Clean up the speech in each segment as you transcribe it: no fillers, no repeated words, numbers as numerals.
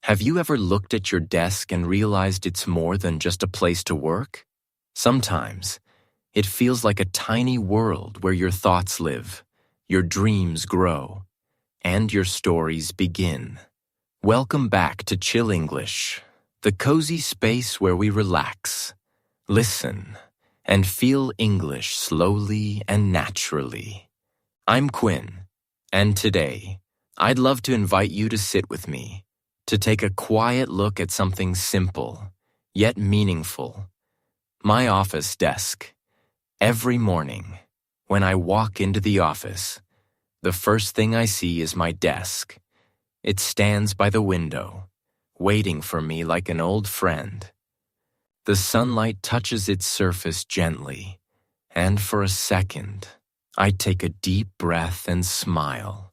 Have you ever looked at your desk and realized it's more than just a place to work? Sometimes, it feels like a tiny world where your thoughts live, your dreams grow, and your stories begin. Welcome back to Chill English, the cozy space where we relax, listen, and feel English slowly and naturally. I'm Quinn, and today, I'd love to invite you to sit with me, to take a quiet look at something simple, yet meaningful. My office desk. Every morning, when I walk into the office, the first thing I see is my desk. It stands by the window, waiting for me like an old friend. The sunlight touches its surface gently, and for a second, I take a deep breath and smile.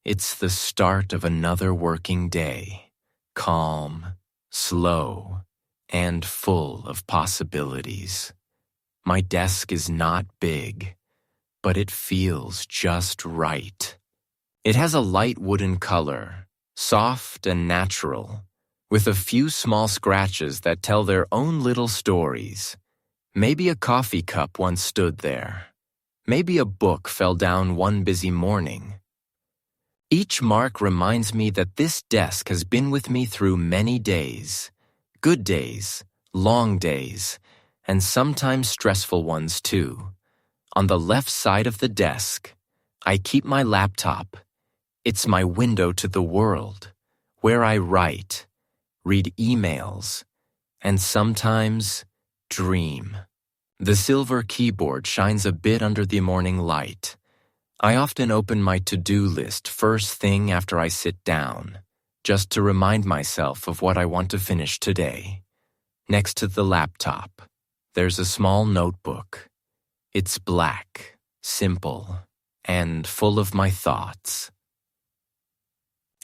It's the start of another working day, calm, slow, and full of possibilities. My desk is not big, but it feels just right. It has a light wooden color, soft and natural, with a few small scratches that tell their own little stories. Maybe a coffee cup once stood there. Maybe a book fell down one busy morning. Each mark reminds me that this desk has been with me through many days, good days, long days, and sometimes stressful ones too. On the left side of the desk, I keep my laptop. It's my window to the world, where I write, read emails, and sometimes dream. The silver keyboard shines a bit under the morning light. I often open my to-do list first thing after I sit down, just to remind myself of what I want to finish today. Next to the laptop, there's a small notebook. It's black, simple, and full of my thoughts.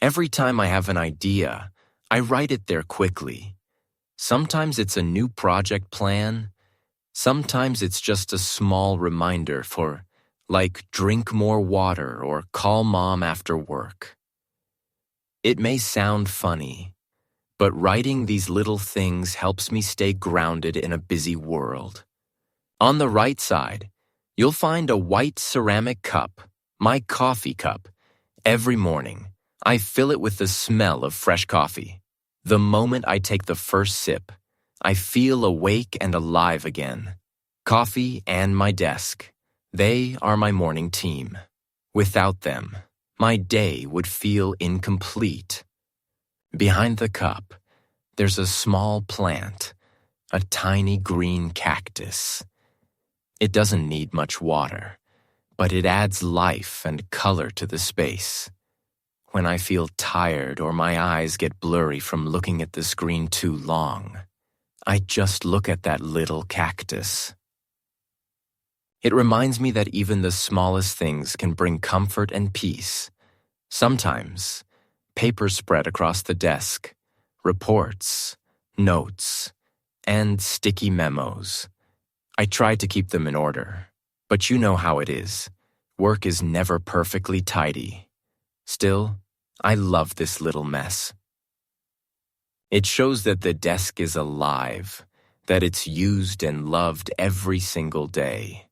Every time I have an idea, I write it there quickly. Sometimes it's a new project plan. Sometimes it's just a small reminder for, like, drink more water or call mom after work. It may sound funny, but writing these little things helps me stay grounded in a busy world. On the right side, you'll find a white ceramic cup, my coffee cup. Every morning, I fill it with the smell of fresh coffee. The moment I take the first sip, I feel awake and alive again. Coffee and my desk, they are my morning team. Without them, my day would feel incomplete. Behind the cup, there's a small plant, a tiny green cactus. It doesn't need much water, but it adds life and color to the space. When I feel tired or my eyes get blurry from looking at the screen too long, I just look at that little cactus. It reminds me that even the smallest things can bring comfort and peace. Sometimes, papers spread across the desk, reports, notes, and sticky memos. I try to keep them in order, but you know how it is. Work is never perfectly tidy. Still, I love this little mess. It shows that the desk is alive, that it's used and loved every single day.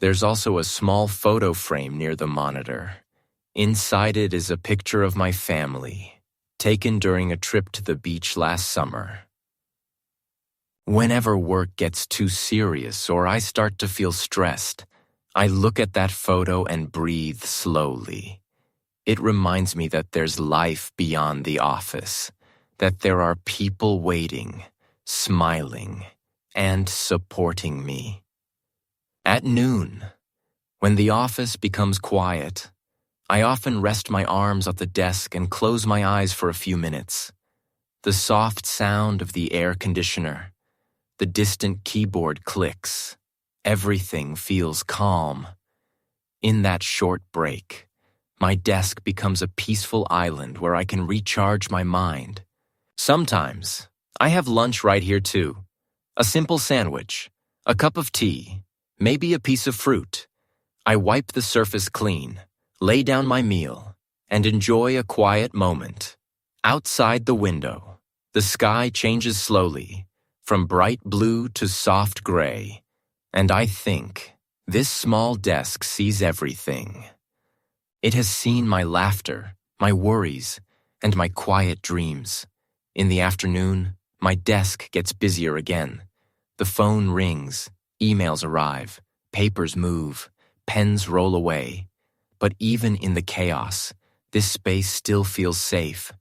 There's also a small photo frame near the monitor. Inside it is a picture of my family, taken during a trip to the beach last summer. Whenever work gets too serious or I start to feel stressed, I look at that photo and breathe slowly. It reminds me that there's life beyond the office, that there are people waiting, smiling, and supporting me. At noon, when the office becomes quiet, I often rest my arms at the desk and close my eyes for a few minutes. The soft sound of the air conditioner, the distant keyboard clicks, everything feels calm. In that short break, my desk becomes a peaceful island where I can recharge my mind. Sometimes, I have lunch right here too. A simple sandwich, a cup of tea, maybe a piece of fruit. I wipe the surface clean, lay down my meal, and enjoy a quiet moment. Outside the window, the sky changes slowly, from bright blue to soft gray, and I think this small desk sees everything. It has seen my laughter, my worries, and my quiet dreams. In the afternoon, my desk gets busier again. The phone rings, emails arrive, papers move, pens roll away. But even in the chaos, this space still feels safe.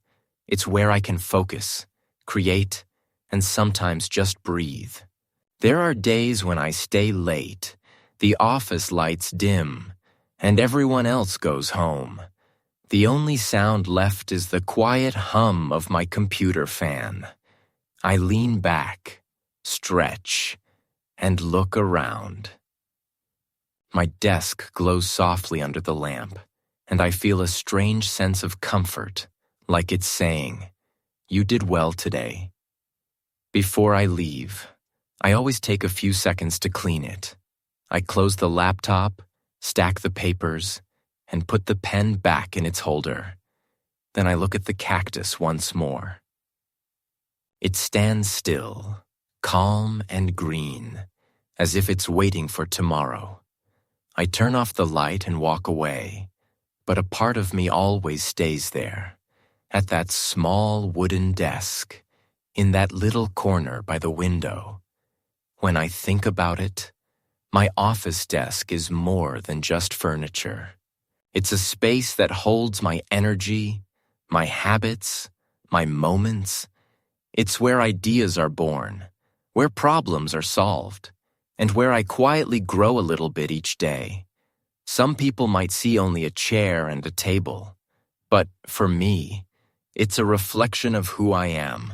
It's where I can focus, create, and sometimes just breathe. There are days when I stay late, the office lights dim, and everyone else goes home. The only sound left is the quiet hum of my computer fan. I lean back, stretch, and look around. My desk glows softly under the lamp, and I feel a strange sense of comfort, like it's saying, "You did well today." Before I leave, I always take a few seconds to clean it. I close the laptop, stack the papers, and put the pen back in its holder. Then I look at the cactus once more. It stands still, calm and green, as if it's waiting for tomorrow. I turn off the light and walk away, but a part of me always stays there, at that small wooden desk, in that little corner by the window. When I think about it, my office desk is more than just furniture. It's a space that holds my energy, my habits, my moments. It's where ideas are born, where problems are solved, and where I quietly grow a little bit each day. Some people might see only a chair and a table, but for me, it's a reflection of who I am.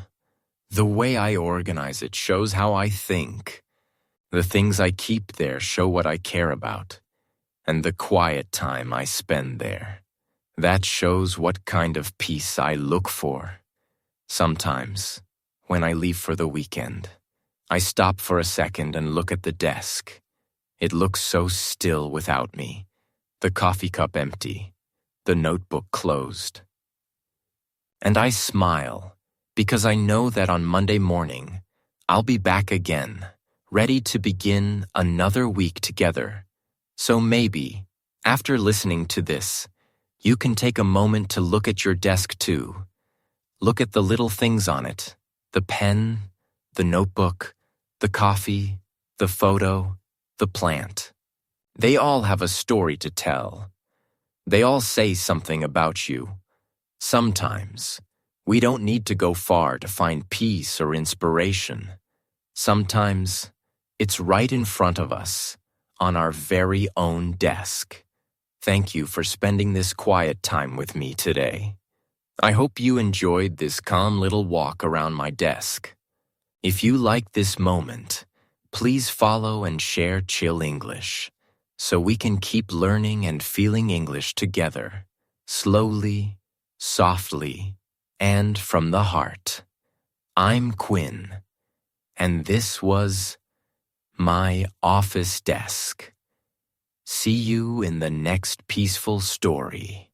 The way I organize it shows how I think. The things I keep there show what I care about, and the quiet time I spend there. That shows what kind of peace I look for. Sometimes, when I leave for the weekend, I stop for a second and look at the desk. It looks so still without me, the coffee cup empty, the notebook closed. And I smile, because I know that on Monday morning, I'll be back again, ready to begin another week together. So maybe, after listening to this, you can take a moment to look at your desk too. Look at the little things on it, the pen, the notebook, the coffee, the photo, the plant. They all have a story to tell. They all say something about you. Sometimes, we don't need to go far to find peace or inspiration. Sometimes, it's right in front of us, on our very own desk. Thank you for spending this quiet time with me today. I hope you enjoyed this calm little walk around my desk. If you like this moment, please follow and share Chill English, so we can keep learning and feeling English together, slowly, softly, and from the heart. I'm Quinn, and this was my office desk. See you in the next peaceful story.